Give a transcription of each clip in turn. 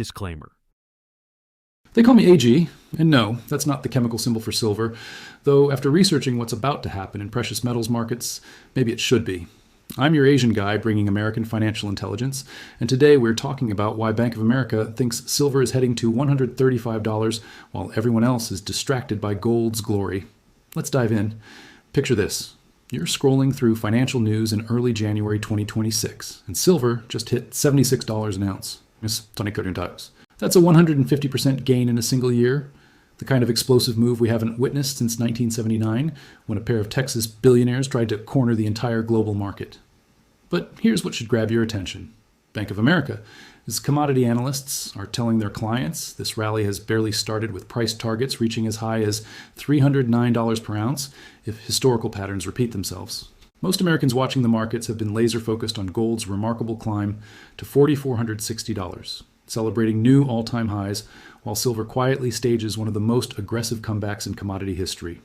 Disclaimer. They call me AG, and no, that's not the chemical symbol for silver, though after researching what's about to happen in precious metals markets, maybe it should be. I'm your Asian guy bringing American financial intelligence, and today we're talking about why Bank of America thinks silver is heading to $135 while everyone else is distracted by gold's glory. Let's dive in. Picture this. You're scrolling through financial news in early January 2026, and silver just hit $76 an ounce. That's a 150% gain in a single year, the kind of explosive move we haven't witnessed since 1979, when a pair of Texas billionaires tried to corner the entire global market. But here's what should grab your attention. Bank of America, as commodity analysts are telling their clients, this rally has barely started with price targets reaching as high as $309 per ounce if historical patterns repeat themselves. Most Americans watching the markets have been laser focused on gold's remarkable climb to $4,460. Celebrating new all-time highs, while silver quietly stages one of the most aggressive comebacks in commodity history.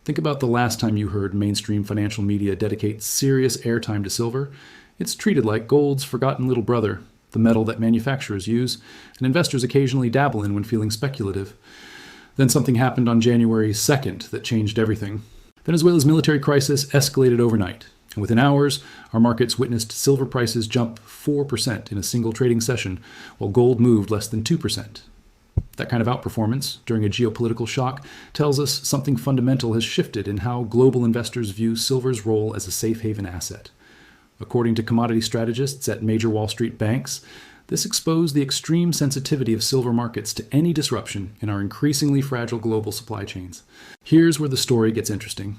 Think about the last time you heard mainstream financial media dedicate serious airtime to silver. It's treated like gold's forgotten little brother, the metal that manufacturers use, and investors occasionally dabble in when feeling speculative. Then something happened on January 2nd that changed everything. Venezuela's military crisis escalated overnight. And within hours, our markets witnessed silver prices jump 4% in a single trading session, while gold moved less than 2%. That kind of outperformance during a geopolitical shock tells us something fundamental has shifted in how global investors view silver's role as a safe haven asset. According to commodity strategists at major Wall Street banks, this exposed the extreme sensitivity of silver markets to any disruption in our increasingly fragile global supply chains. Here's where the story gets interesting.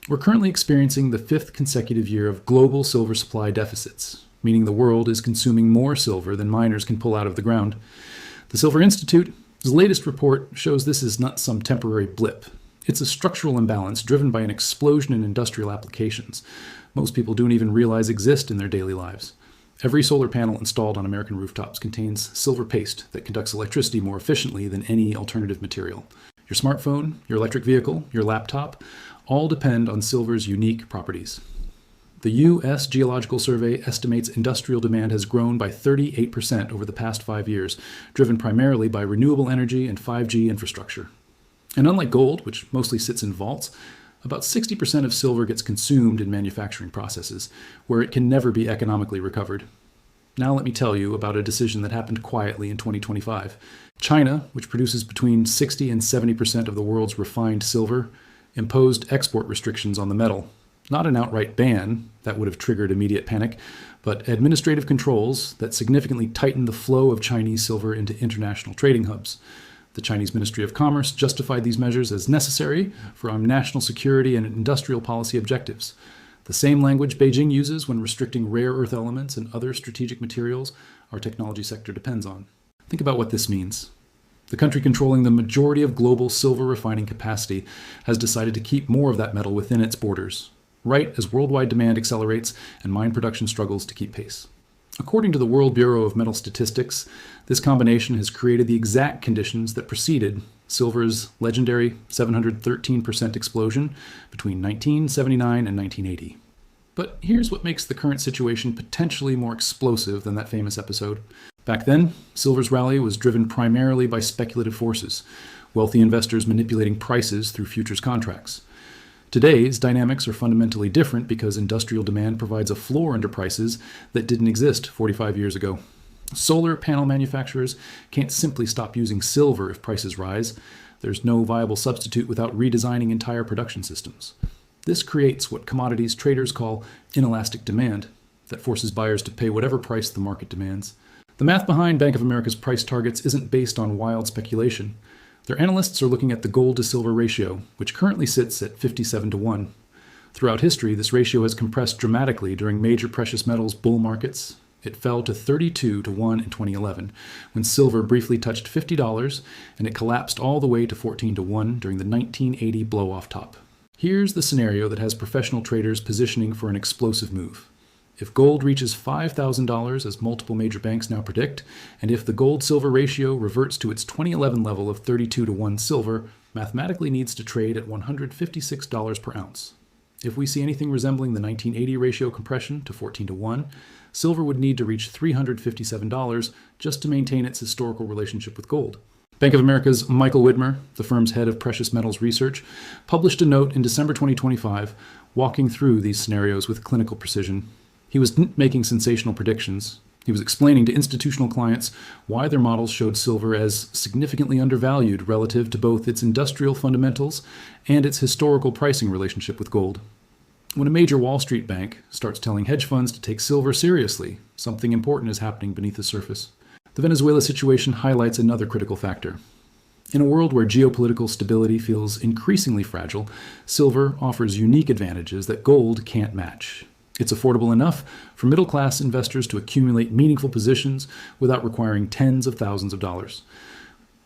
We're currently experiencing the 5th consecutive year of global silver supply deficits, meaning the world is consuming more silver than miners can pull out of the ground. The Silver Institute's latest report shows this is not some temporary blip. It's a structural imbalance driven by an explosion in industrial applications most people don't even realize exist in their daily lives. Every solar panel installed on American rooftops contains silver paste that conducts electricity more efficiently than any alternative material. Your smartphone, your electric vehicle, your laptop, all depend on silver's unique properties. The U.S. Geological Survey estimates industrial demand has grown by 38% over the past 5 years, driven primarily by renewable energy and 5G infrastructure. And unlike gold, which mostly sits in vaults, about 60% of silver gets consumed in manufacturing processes, where it can never be economically recovered. Now let me tell you about a decision that happened quietly in 2025. China, which produces between 60 and 70% of the world's refined silver, imposed export restrictions on the metal. Not an outright ban, that would have triggered immediate panic, but administrative controls that significantly tightened the flow of Chinese silver into international trading hubs. The Chinese Ministry of Commerce justified these measures as necessary for our national security and industrial policy objectives. The same language Beijing uses when restricting rare earth elements and other strategic materials our technology sector depends on. Think about what this means. The country controlling the majority of global silver refining capacity has decided to keep more of that metal within its borders, right as worldwide demand accelerates and mine production struggles to keep pace. According to the World Bureau of Metal Statistics, this combination has created the exact conditions that preceded silver's legendary 713% explosion between 1979 and 1980. But here's what makes the current situation potentially more explosive than that famous episode. Back then, silver's rally was driven primarily by speculative forces, wealthy investors manipulating prices through futures contracts. Today's dynamics are fundamentally different because industrial demand provides a floor under prices that didn't exist 45 years ago. Solar panel manufacturers can't simply stop using silver if prices rise. There's no viable substitute without redesigning entire production systems. This creates what commodities traders call inelastic demand, that forces buyers to pay whatever price the market demands. The math behind Bank of America's price targets isn't based on wild speculation. Their analysts are looking at the gold to silver ratio, which currently sits at 57 to 1. Throughout history, this ratio has compressed dramatically during major precious metals bull markets. It fell to 32 to 1 in 2011, when silver briefly touched $50, and it collapsed all the way to 14 to 1 during the 1980 blow-off top. Here's the scenario that has professional traders positioning for an explosive move. If gold reaches $5,000, as multiple major banks now predict, and if the gold-silver ratio reverts to its 2011 level of 32 to 1 silver, mathematically needs to trade at $156 per ounce. If we see anything resembling the 1980 ratio compression to 14 to 1, silver would need to reach $357 just to maintain its historical relationship with gold. Bank of America's Michael Widmer, the firm's head of precious metals research, published a note in December 2025 walking through these scenarios with clinical precision. He was making sensational predictions. He was explaining to institutional clients why their models showed silver as significantly undervalued relative to both its industrial fundamentals and its historical pricing relationship with gold. When a major Wall Street bank starts telling hedge funds to take silver seriously, something important is happening beneath the surface. The Venezuela situation highlights another critical factor. In a world where geopolitical stability feels increasingly fragile, silver offers unique advantages that gold can't match. It's affordable enough for middle-class investors to accumulate meaningful positions without requiring tens of thousands of dollars.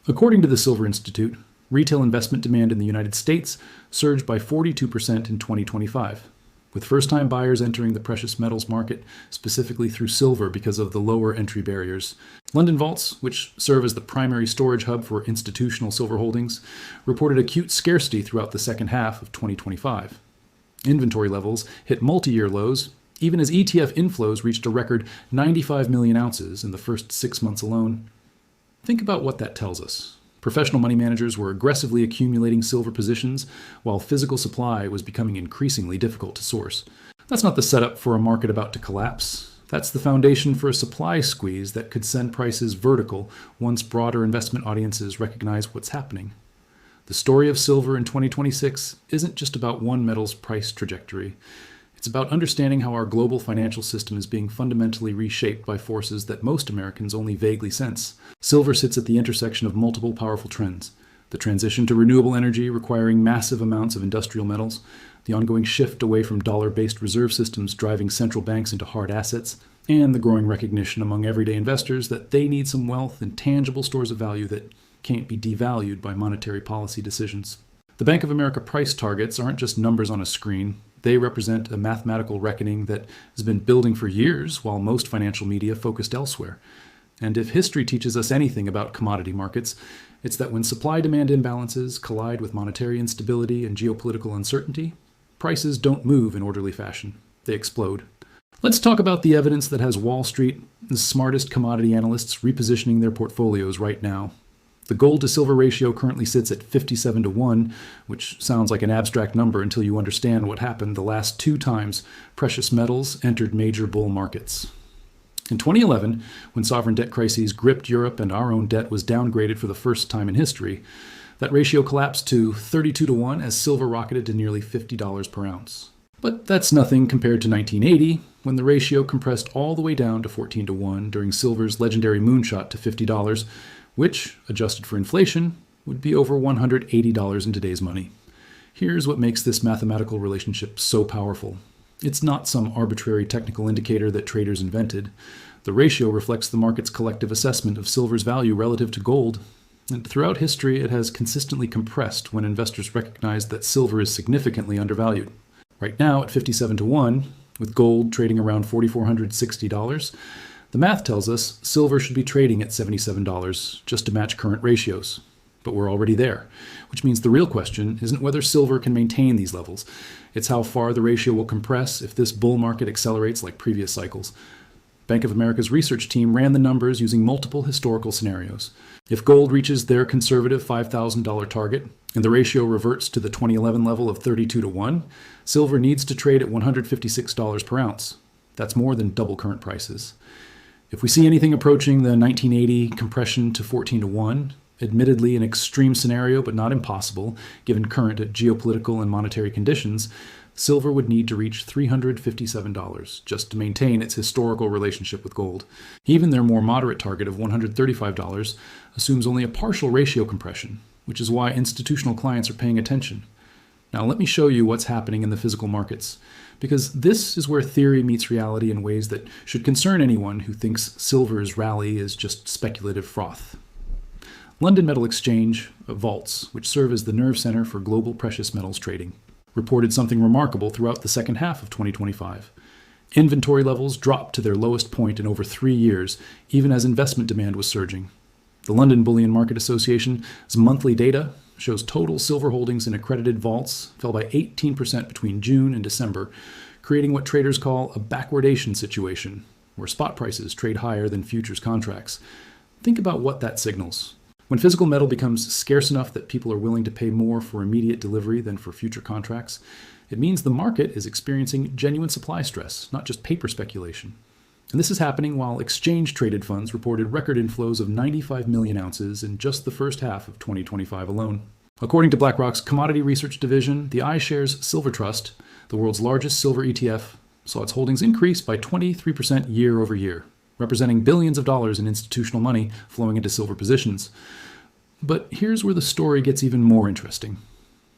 According to the Silver Institute, retail investment demand in the United States surged by 42% in 2025, with first-time buyers entering the precious metals market specifically through silver because of the lower entry barriers. London vaults, which serve as the primary storage hub for institutional silver holdings, reported acute scarcity throughout the second half of 2025. Inventory levels hit multi-year lows, even as ETF inflows reached a record 95 million ounces in the first 6 months alone. Think about what that tells us. Professional money managers were aggressively accumulating silver positions, while physical supply was becoming increasingly difficult to source. That's not the setup for a market about to collapse. That's the foundation for a supply squeeze that could send prices vertical once broader investment audiences recognize what's happening. The story of silver in 2026 isn't just about one metal's price trajectory. It's about understanding how our global financial system is being fundamentally reshaped by forces that most Americans only vaguely sense. Silver sits at the intersection of multiple powerful trends: the transition to renewable energy requiring massive amounts of industrial metals, the ongoing shift away from dollar-based reserve systems driving central banks into hard assets, and the growing recognition among everyday investors that they need some wealth and tangible stores of value that can't be devalued by monetary policy decisions. The Bank of America price targets aren't just numbers on a screen. They represent a mathematical reckoning that has been building for years while most financial media focused elsewhere. And if history teaches us anything about commodity markets, it's that when supply-demand imbalances collide with monetary instability and geopolitical uncertainty, prices don't move in orderly fashion. They explode. Let's talk about the evidence that has Wall Street, the smartest commodity analysts, repositioning their portfolios right now. The gold to silver ratio currently sits at 57 to 1, which sounds like an abstract number until you understand what happened the last 2 times precious metals entered major bull markets. In 2011, when sovereign debt crises gripped Europe and our own debt was downgraded for the first time in history, that ratio collapsed to 32 to 1 as silver rocketed to nearly $50 per ounce. But that's nothing compared to 1980, when the ratio compressed all the way down to 14 to 1 during silver's legendary moonshot to $50, which, adjusted for inflation, would be over $180 in today's money. Here's what makes this mathematical relationship so powerful. It's not some arbitrary technical indicator that traders invented. The ratio reflects the market's collective assessment of silver's value relative to gold. And throughout history, it has consistently compressed when investors recognize that silver is significantly undervalued. Right now, at 57 to 1, with gold trading around $4,460, the math tells us silver should be trading at $77 just to match current ratios. But we're already there, which means the real question isn't whether silver can maintain these levels. It's how far the ratio will compress if this bull market accelerates like previous cycles. Bank of America's research team ran the numbers using multiple historical scenarios. If gold reaches their conservative $5,000 target and the ratio reverts to the 2011 level of 32 to 1, silver needs to trade at $156 per ounce. That's more than double current prices. If we see anything approaching the 1980 compression to 14 to 1, admittedly an extreme scenario but not impossible given current geopolitical and monetary conditions, silver would need to reach $357 just to maintain its historical relationship with gold. Even their more moderate target of $135 assumes only a partial ratio compression, which is why institutional clients are paying attention. Now let me show you what's happening in the physical markets, because this is where theory meets reality in ways that should concern anyone who thinks silver's rally is just speculative froth. London Metal Exchange, vaults, which serve as the nerve center for global precious metals trading, reported something remarkable throughout the second half of 2025. Inventory levels dropped to their lowest point in over 3 years, even as investment demand was surging. The London Bullion Market Association's monthly data, shows total silver holdings in accredited vaults fell by 18% between June and December, creating what traders call a backwardation situation, where spot prices trade higher than futures contracts. Think about what that signals. When physical metal becomes scarce enough that people are willing to pay more for immediate delivery than for future contracts, it means the market is experiencing genuine supply stress, not just paper speculation. And this is happening while exchange-traded funds reported record inflows of 95 million ounces in just the first half of 2025 alone. According to BlackRock's commodity research division, the iShares Silver Trust, the world's largest silver ETF, saw its holdings increase by 23% year over year, representing billions of dollars in institutional money flowing into silver positions. But here's where the story gets even more interesting.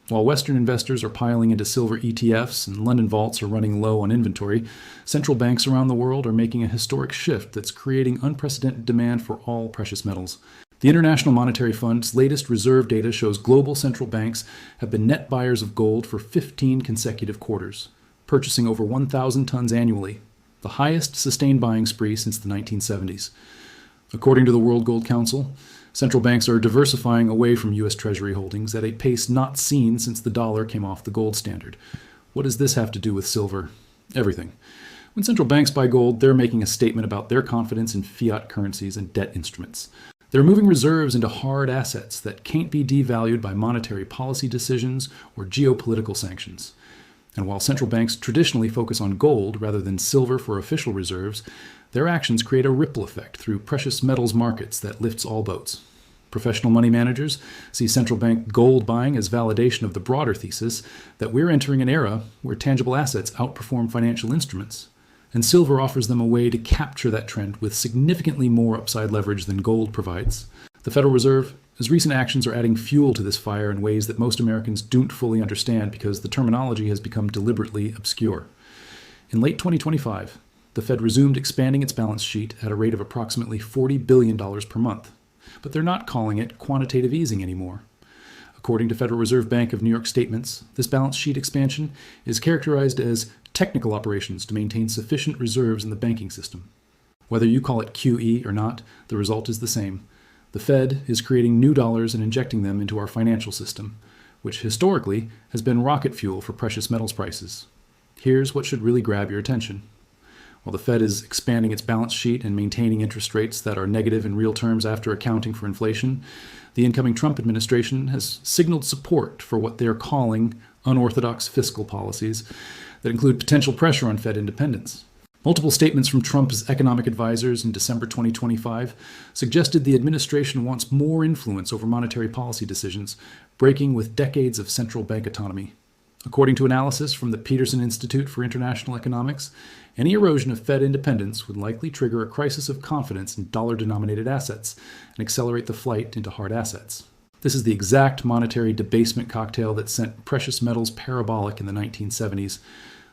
While Western investors are piling into silver ETFs and London vaults are running low on inventory, central banks around the world are making a historic shift that's creating unprecedented demand for all precious metals. The International Monetary Fund's latest reserve data shows global central banks have been net buyers of gold for 15 consecutive quarters, purchasing over 1,000 tons annually, the highest sustained buying spree since the 1970s. According to the World Gold Council, central banks are diversifying away from U.S. Treasury holdings at a pace not seen since the dollar came off the gold standard. What does this have to do with silver? Everything. When central banks buy gold, they're making a statement about their confidence in fiat currencies and debt instruments. They're moving reserves into hard assets that can't be devalued by monetary policy decisions or geopolitical sanctions. And while central banks traditionally focus on gold rather than silver for official reserves, their actions create a ripple effect through precious metals markets that lifts all boats. Professional money managers see central bank gold buying as validation of the broader thesis that we're entering an era where tangible assets outperform financial instruments, and silver offers them a way to capture that trend with significantly more upside leverage than gold provides. The Federal Reserve's recent actions are adding fuel to this fire in ways that most Americans don't fully understand because the terminology has become deliberately obscure. In late 2025, the Fed resumed expanding its balance sheet at a rate of approximately $40 billion per month. But they're not calling it quantitative easing anymore. According to Federal Reserve Bank of New York statements, this balance sheet expansion is characterized as technical operations to maintain sufficient reserves in the banking system. Whether you call it QE or not, the result is the same. The Fed is creating new dollars and injecting them into our financial system, which historically has been rocket fuel for precious metals prices. Here's what should really grab your attention. While the Fed is expanding its balance sheet and maintaining interest rates that are negative in real terms after accounting for inflation, the incoming Trump administration has signaled support for what they are calling unorthodox fiscal policies that include potential pressure on Fed independence. Multiple statements from Trump's economic advisors in December 2025 suggested the administration wants more influence over monetary policy decisions, breaking with decades of central bank autonomy. According to analysis from the Peterson Institute for International Economics, any erosion of Fed independence would likely trigger a crisis of confidence in dollar-denominated assets and accelerate the flight into hard assets. This is the exact monetary debasement cocktail that sent precious metals parabolic in the 1970s,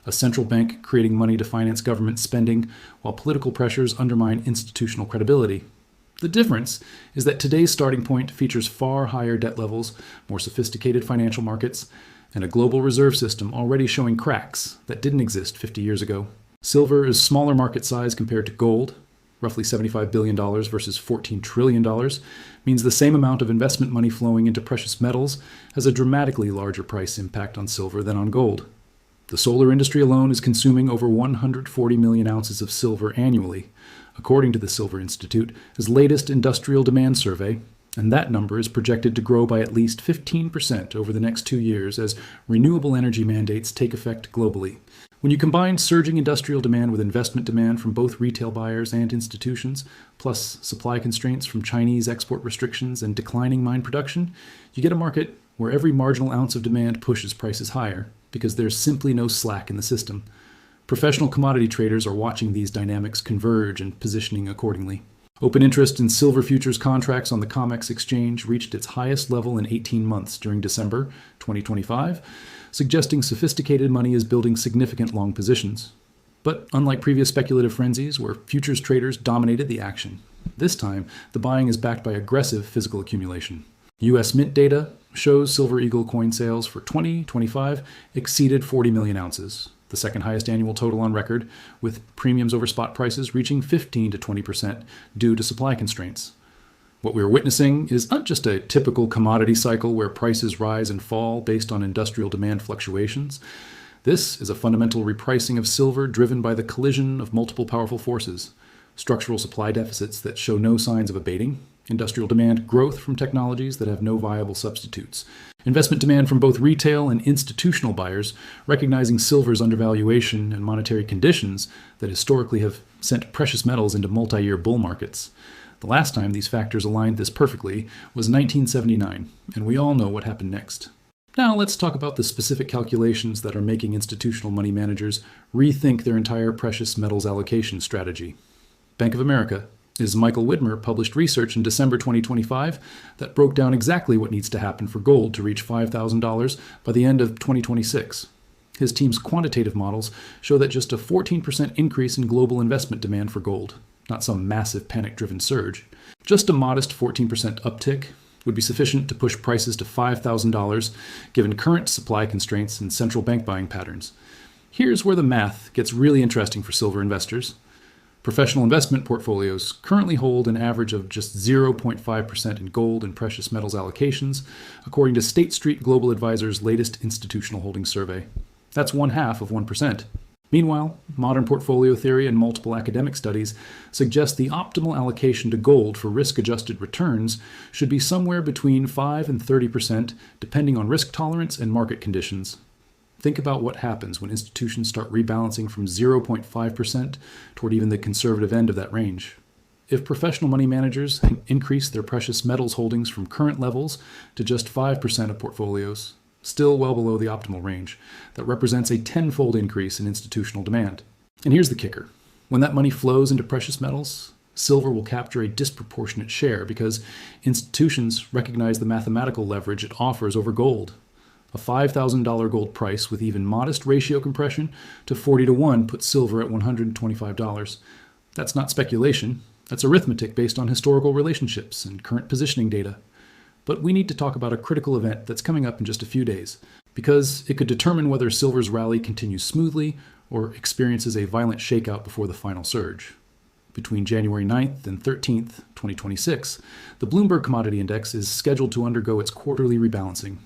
a central bank creating money to finance government spending while political pressures undermine institutional credibility. The difference is that today's starting point features far higher debt levels, more sophisticated financial markets, and a global reserve system already showing cracks that didn't exist 50 years ago. Silver is smaller market size compared to gold, roughly $75 billion versus $14 trillion, means the same amount of investment money flowing into precious metals has a dramatically larger price impact on silver than on gold. The solar industry alone is consuming over 140 million ounces of silver annually, according to the Silver Institute's latest industrial demand survey, and that number is projected to grow by at least 15% over the next 2 years as renewable energy mandates take effect globally. When you combine surging industrial demand with investment demand from both retail buyers and institutions, plus supply constraints from Chinese export restrictions and declining mine production, you get a market where every marginal ounce of demand pushes prices higher, because there's simply no slack in the system. Professional commodity traders are watching these dynamics converge and positioning accordingly. Open interest in silver futures contracts on the COMEX exchange reached its highest level in 18 months during December 2025, suggesting sophisticated money is building significant long positions. But unlike previous speculative frenzies where futures traders dominated the action, this time the buying is backed by aggressive physical accumulation. U.S. Mint data shows Silver Eagle coin sales for 2025 exceeded 40 million ounces, the second highest annual total on record, with premiums over spot prices reaching 15 to 20% due to supply constraints. What we're witnessing is not just a typical commodity cycle where prices rise and fall based on industrial demand fluctuations. This is a fundamental repricing of silver driven by the collision of multiple powerful forces: structural supply deficits that show no signs of abating, industrial demand growth from technologies that have no viable substitutes, investment demand from both retail and institutional buyers, recognizing silver's undervaluation and monetary conditions that historically have sent precious metals into multi-year bull markets. The last time these factors aligned this perfectly was 1979, and we all know what happened next. Now let's talk about the specific calculations that are making institutional money managers rethink their entire precious metals allocation strategy. Bank of America's Michael Widmer published research in December 2025 that broke down exactly what needs to happen for gold to reach $5,000 by the end of 2026. His team's quantitative models show that just a 14% increase in global investment demand for gold, not some massive panic-driven surge, just a modest 14% uptick would be sufficient to push prices to $5,000 given current supply constraints and central bank buying patterns. Here's where the math gets really interesting for silver investors. Professional investment portfolios currently hold an average of just 0.5% in gold and precious metals allocations, according to State Street Global Advisor's latest institutional holdings survey. That's 0.5%. Meanwhile, modern portfolio theory and multiple academic studies suggest the optimal allocation to gold for risk-adjusted returns should be somewhere between 5 and 30%, depending on risk tolerance and market conditions. Think about what happens when institutions start rebalancing from 0.5% toward even the conservative end of that range. If professional money managers increase their precious metals holdings from current levels to just 5% of portfolios, still well below the optimal range, that represents a tenfold increase in institutional demand. And here's the kicker. When that money flows into precious metals, silver will capture a disproportionate share because institutions recognize the mathematical leverage it offers over gold. A $5,000 gold price with even modest ratio compression to 40-1 puts silver at $125. That's not speculation. That's arithmetic based on historical relationships and current positioning data. But we need to talk about a critical event that's coming up in just a few days, because it could determine whether silver's rally continues smoothly or experiences a violent shakeout before the final surge. Between January 9th and 13th, 2026, the Bloomberg Commodity Index is scheduled to undergo its quarterly rebalancing.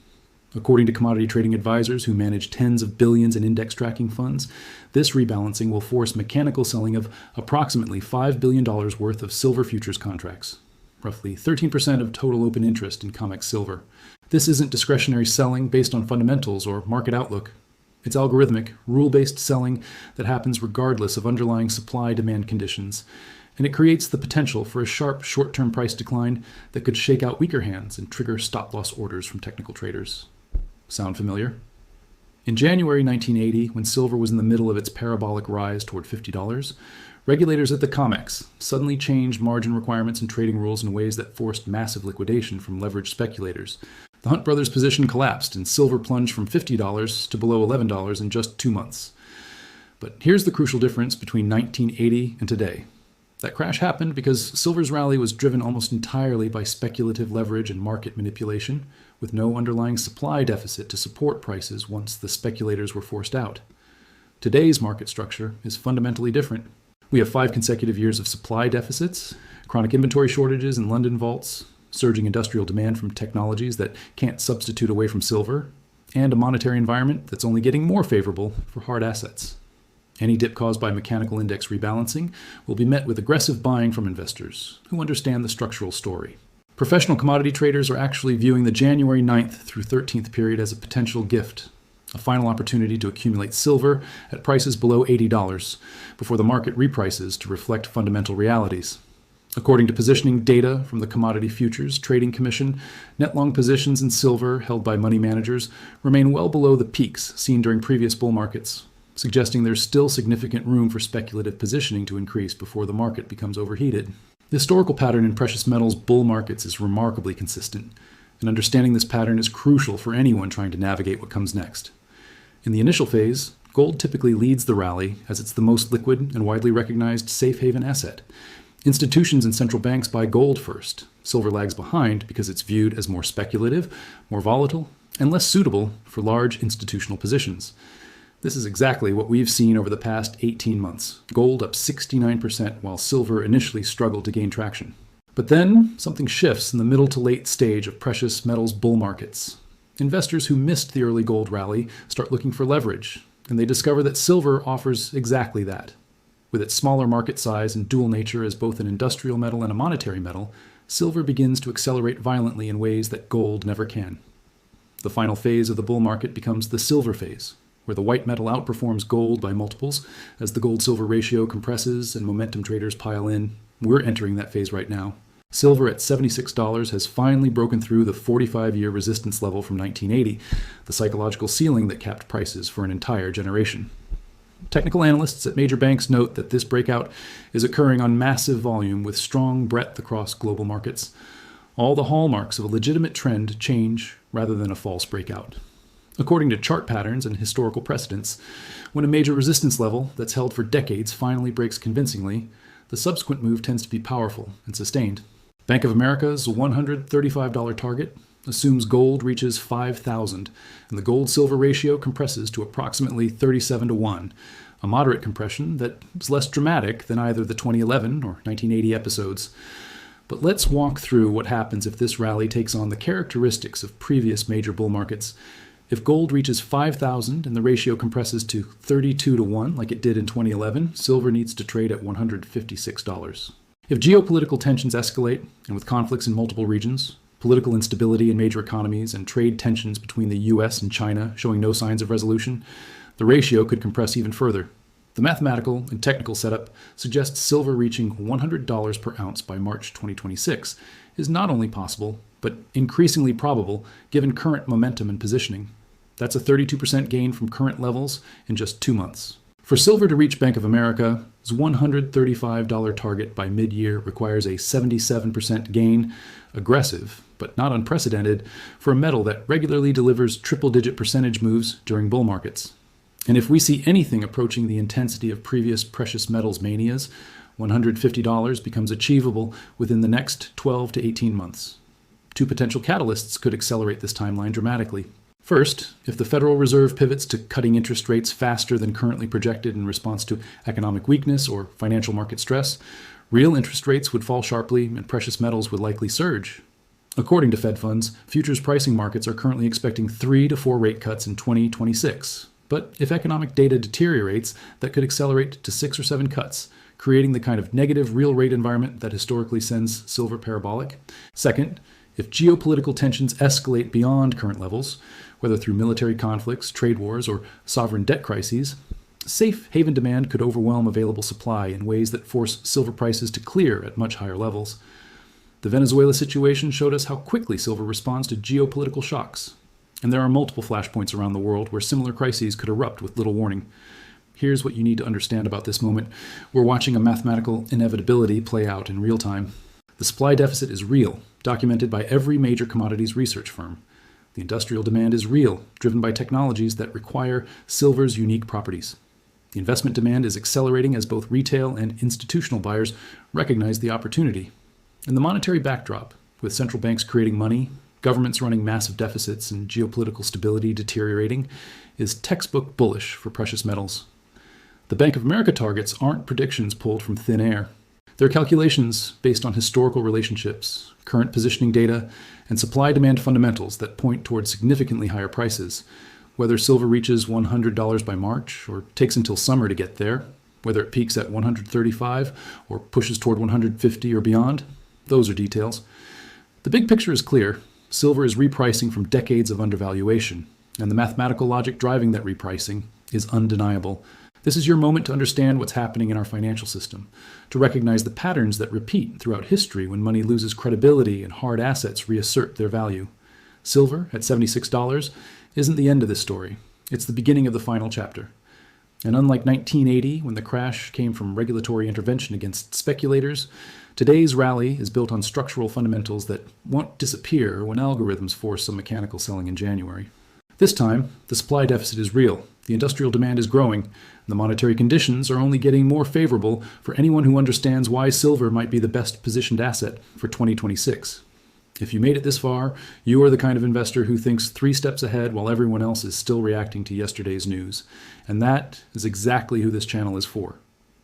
According to commodity trading advisors who manage tens of billions in index tracking funds, this rebalancing will force mechanical selling of approximately $5 billion worth of silver futures contracts, roughly 13% of total open interest in COMEX silver. This isn't discretionary selling based on fundamentals or market outlook. It's algorithmic, rule-based selling that happens regardless of underlying supply-demand conditions, and it creates the potential for a sharp short-term price decline that could shake out weaker hands and trigger stop-loss orders from technical traders. Sound familiar? In January 1980, when silver was in the middle of its parabolic rise toward $50, regulators at the COMEX suddenly changed margin requirements and trading rules in ways that forced massive liquidation from leveraged speculators. The Hunt brothers' position collapsed, and silver plunged from $50 to below $11 in just 2 months. But here's the crucial difference between 1980 and today. That crash happened because silver's rally was driven almost entirely by speculative leverage and market manipulation, with no underlying supply deficit to support prices once the speculators were forced out. Today's market structure is fundamentally different. We have 5 consecutive years of supply deficits, chronic inventory shortages in London vaults, surging industrial demand from technologies that can't substitute away from silver, and a monetary environment that's only getting more favorable for hard assets. Any dip caused by mechanical index rebalancing will be met with aggressive buying from investors who understand the structural story. Professional commodity traders are actually viewing the January 9th through 13th period as a potential gift, a final opportunity to accumulate silver at prices below $80 before the market reprices to reflect fundamental realities. According to positioning data from the Commodity Futures Trading Commission, net long positions in silver held by money managers remain well below the peaks seen during previous bull markets, suggesting there's still significant room for speculative positioning to increase before the market becomes overheated. The historical pattern in precious metals bull markets is remarkably consistent, and understanding this pattern is crucial for anyone trying to navigate what comes next. In the initial phase, gold typically leads the rally as it's the most liquid and widely recognized safe haven asset. Institutions and central banks buy gold first. Silver lags behind because it's viewed as more speculative, more volatile, and less suitable for large institutional positions. This is exactly what we've seen over the past 18 months. Gold up 69% while silver initially struggled to gain traction. But then something shifts in the middle to late stage of precious metals bull markets. Investors who missed the early gold rally start looking for leverage, and they discover that silver offers exactly that. With its smaller market size and dual nature as both an industrial metal and a monetary metal, silver begins to accelerate violently in ways that gold never can. The final phase of the bull market becomes the silver phase, where the white metal outperforms gold by multiples as the gold-silver ratio compresses and momentum traders pile in. We're entering that phase right now. Silver at $76 has finally broken through the 45-year resistance level from 1980, the psychological ceiling that capped prices for an entire generation. Technical analysts at major banks note that this breakout is occurring on massive volume with strong breadth across global markets. All the hallmarks of a legitimate trend change rather than a false breakout. According to chart patterns and historical precedents, when a major resistance level that's held for decades finally breaks convincingly, the subsequent move tends to be powerful and sustained. Bank of America's $135 target assumes gold reaches 5,000, and the gold-silver ratio compresses to approximately 37-1, a moderate compression that is less dramatic than either the 2011 or 1980 episodes. But let's walk through what happens if this rally takes on the characteristics of previous major bull markets. If gold reaches 5,000 and the ratio compresses to 32-1 like it did in 2011, silver needs to trade at $156. If geopolitical tensions escalate, and with conflicts in multiple regions, political instability in major economies, and trade tensions between the US and China showing no signs of resolution, the ratio could compress even further. The mathematical and technical setup suggests silver reaching $100 per ounce by March 2026 is not only possible, but increasingly probable given current momentum and positioning. That's a 32% gain from current levels in just 2 months. For silver to reach Bank of America's $135 target by mid-year requires a 77% gain, aggressive, but not unprecedented, for a metal that regularly delivers triple-digit percentage moves during bull markets. And if we see anything approaching the intensity of previous precious metals manias, $150 becomes achievable within the next 12 to 18 months. Two potential catalysts could accelerate this timeline dramatically. First, if the Federal Reserve pivots to cutting interest rates faster than currently projected in response to economic weakness or financial market stress, real interest rates would fall sharply and precious metals would likely surge. According to Fed funds, futures pricing markets are currently expecting 3 to 4 rate cuts in 2026. But if economic data deteriorates, that could accelerate to 6 or 7 cuts, creating the kind of negative real rate environment that historically sends silver parabolic. Second, if geopolitical tensions escalate beyond current levels, whether through military conflicts, trade wars, or sovereign debt crises, safe haven demand could overwhelm available supply in ways that force silver prices to clear at much higher levels. The Venezuela situation showed us how quickly silver responds to geopolitical shocks. And there are multiple flashpoints around the world where similar crises could erupt with little warning. Here's what you need to understand about this moment. We're watching a mathematical inevitability play out in real time. The supply deficit is real, documented by every major commodities research firm. The industrial demand is real, driven by technologies that require silver's unique properties. The investment demand is accelerating as both retail and institutional buyers recognize the opportunity. And the monetary backdrop, with central banks creating money, governments running massive deficits, and geopolitical stability deteriorating, is textbook bullish for precious metals. The Bank of America targets aren't predictions pulled from thin air. They're calculations based on historical relationships, current positioning data, and supply-demand fundamentals that point toward significantly higher prices. Whether silver reaches $100 by March or takes until summer to get there, whether it peaks at $135 or pushes toward $150 or beyond, those are details. The big picture is clear. Silver is repricing from decades of undervaluation, and the mathematical logic driving that repricing is undeniable. This is your moment to understand what's happening in our financial system, to recognize the patterns that repeat throughout history when money loses credibility and hard assets reassert their value. Silver, at $76, isn't the end of this story. It's the beginning of the final chapter. And unlike 1980, when the crash came from regulatory intervention against speculators, today's rally is built on structural fundamentals that won't disappear when algorithms force some mechanical selling in January. This time, the supply deficit is real, the industrial demand is growing, and the monetary conditions are only getting more favorable for anyone who understands why silver might be the best positioned asset for 2026. If you made it this far, you are the kind of investor who thinks 3 steps ahead while everyone else is still reacting to yesterday's news. And that is exactly who this channel is for.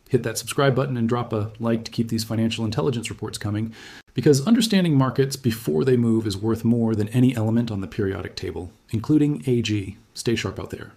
Hit that subscribe button and drop a like to keep these financial intelligence reports coming, because understanding markets before they move is worth more than any element on the periodic table, including AG. Stay sharp out there.